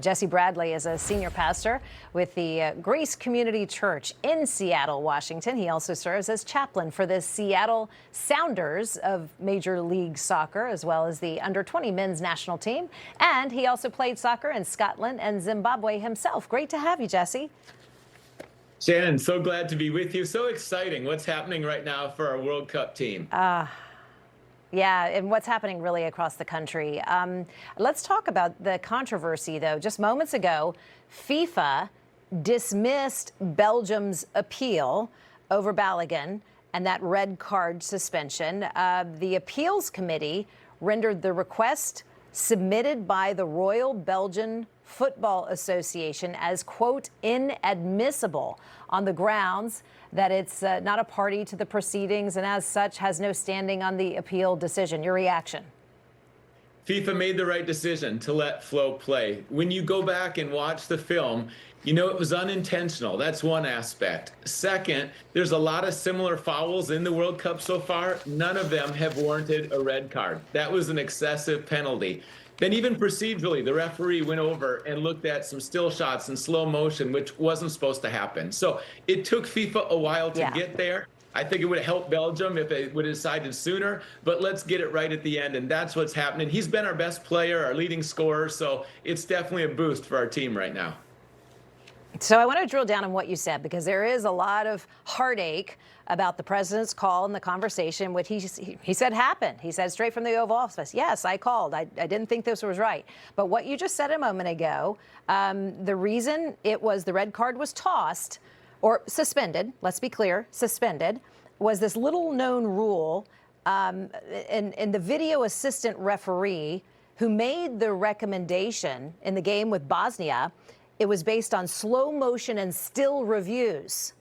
Jesse Bradley is a senior pastor with the Grace Community Church in Seattle, Washington. He also serves as chaplain for the Seattle Sounders of Major League Soccer, as well as the under-20 men's national team. And he also played soccer in Scotland and Zimbabwe himself. Great to have you, Jesse. Shannon, so glad to be with you. So exciting what's happening right now for our World Cup team. Yeah, and what's happening really across the country. Let's talk about the controversy, though. Just moments ago, FIFA dismissed Belgium's appeal over Balogun and that red card suspension. The appeals committee rendered the request submitted by the Royal Belgian Football Association as, quote, inadmissible on the grounds that it's not a party to the proceedings and as such has no standing on the appeal decision. Your reaction? FIFA made the right decision to let Flo play. When you go back and watch the film, you know it was unintentional. That's one aspect. Second, there's a lot of similar fouls in the World Cup so far. None of them have warranted a red card. That was an excessive penalty. Then even procedurally, the referee went over and looked at some still shots in slow motion, which wasn't supposed to happen. So it took FIFA a while to get there. I think it would have helped Belgium if it would have decided sooner, but let's get it right at the end, and that's what's happening. He's been our best player, our leading scorer, so it's definitely a boost for our team right now. So I want to drill down on what you said, because there is a lot of heartache about the president's call and the conversation, what he said happened. He said straight from the Oval Office, yes, I called. I didn't think this was right. But what you just said a moment ago, the reason it was the red card was tossed or suspended, let's be clear, suspended, was this little known rule and the video assistant referee who made the recommendation in the game with Bosnia. It was based on slow motion and still reviews.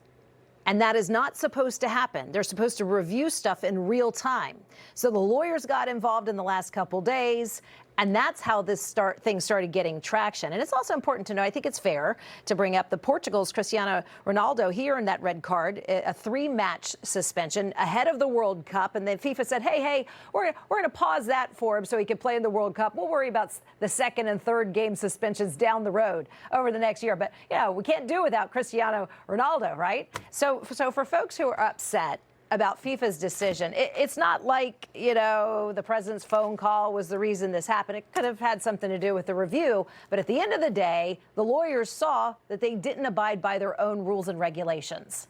And that is not supposed to happen. They're supposed to review stuff in real time. So the lawyers got involved in the last couple days, and that's how this thing started getting traction. And it's also important to know, I think it's fair to bring up the Portugal's Cristiano Ronaldo. He earned that red card, a 3-match suspension ahead of the World Cup. And then FIFA said, hey, we're going to pause that for him so he can play in the World Cup. We'll worry about the second and third game suspensions down the road over the next year. But, you know, we can't do without Cristiano Ronaldo, right? So for folks who are upset about FIFA's decision, it's not like, you know, the president's phone call was the reason this happened. It could have had something to do with the review. But at the end of the day, the lawyers saw that they didn't abide by their own rules and regulations.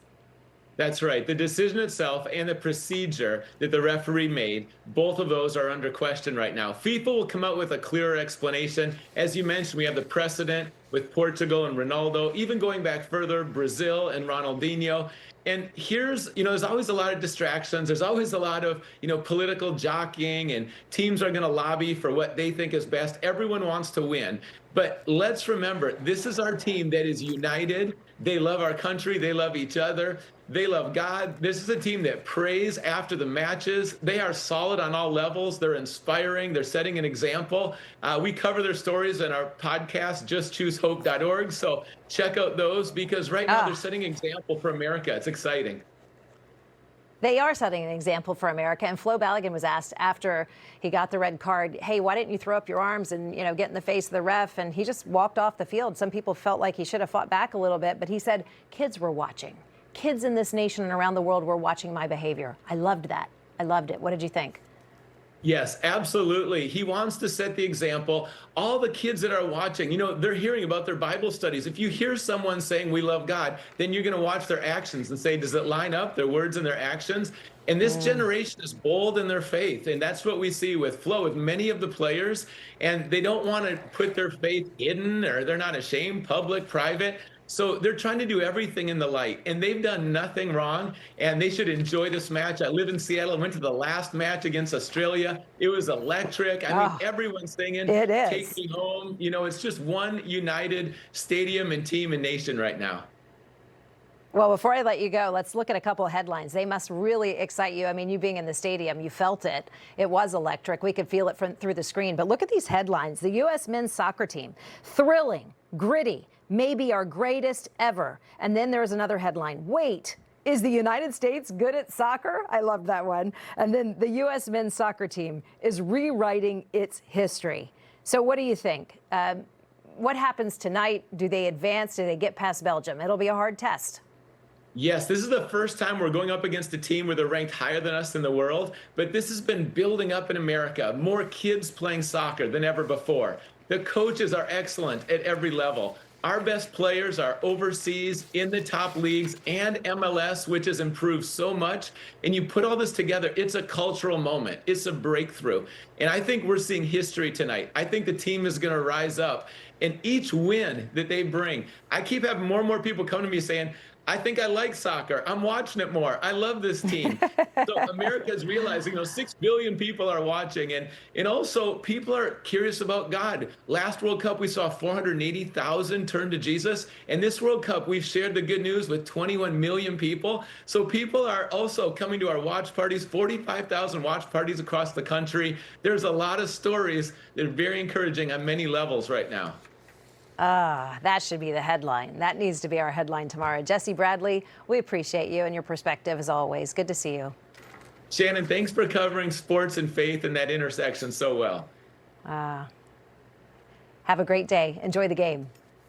That's right. The decision itself and the procedure that the referee made, both of those are under question right now. FIFA will come out with a clearer explanation. As you mentioned, we have the precedent with Portugal and Ronaldo, even going back further, Brazil and Ronaldinho. And here's, you know, there's always a lot of distractions. There's always a lot of, you know, political jockeying, and teams are going to lobby for what they think is best. Everyone wants to win. But let's remember, this is our team that is united. They love our country. They love each other. They love God. This is a team that prays after the matches. They are solid on all levels. They're inspiring. They're setting an example. We cover their stories in our podcast, justchoosehope.org. So check out those, because right now they're setting an example for America. It's exciting. They are setting an example for America. And Flo Balogun was asked after he got the red card, hey, why didn't you throw up your arms and, you know, get in the face of the ref? And he just walked off the field. Some people felt like he should have fought back a little bit, but he said, kids were watching. Kids in this nation and around the world were watching my behavior. I loved that. I loved it. What did you think? Yes, absolutely. He wants to set the example. All the kids that are watching, you know, they're hearing about their Bible studies. If you hear someone saying we love God, then you're going to watch their actions and say, does it line up, their words and their actions? And this generation is bold in their faith. And that's what we see with Flo, with many of the players. And they don't want to put their faith hidden, or they're not ashamed, public, private. So they're trying to do everything in the light, and they've done nothing wrong, and they should enjoy this match. I live in Seattle. I went to the last match against Australia. It was electric. I mean, everyone's singing, it is. Take me home. You know, it's just one united stadium and team and nation right now. Well, before I let you go, let's look at a couple of headlines. They must really excite you. I mean, you being in the stadium, you felt it. It was electric. We could feel it through the screen. But look at these headlines. The U.S. men's soccer team, thrilling, gritty, maybe our greatest ever. And then there's another headline. Wait, is the United States good at soccer? I love that one. And then the U.S. men's soccer team is rewriting its history. So what do you think? what happens tonight? Do they advance? Do they get past Belgium? It'll be a hard test. Yes, this is the first time we're going up against a team where they're ranked higher than us in the world, but this has been building up in America. More kids playing soccer than ever before. The coaches are excellent at every level. Our best players are overseas in the top leagues and MLS, which has improved so much. And you put all this together, it's a cultural moment. It's a breakthrough. And I think we're seeing history tonight. I think the team is going to rise up. And each win that they bring, I keep having more and more people come to me saying, I think I like soccer. I'm watching it more. I love this team. So America is realizing, 6 billion people are watching. And also people are curious about God. Last World Cup, we saw 480,000 turn to Jesus. And this World Cup, we've shared the good news with 21 million people. So people are also coming to our watch parties, 45,000 watch parties across the country. There's a lot of stories that are very encouraging on many levels right now. That should be the headline. That needs to be our headline tomorrow. Jesse Bradley, we appreciate you and your perspective as always. Good to see you. Shannon, thanks for covering sports and faith in that intersection so well. Have a great day. Enjoy the game.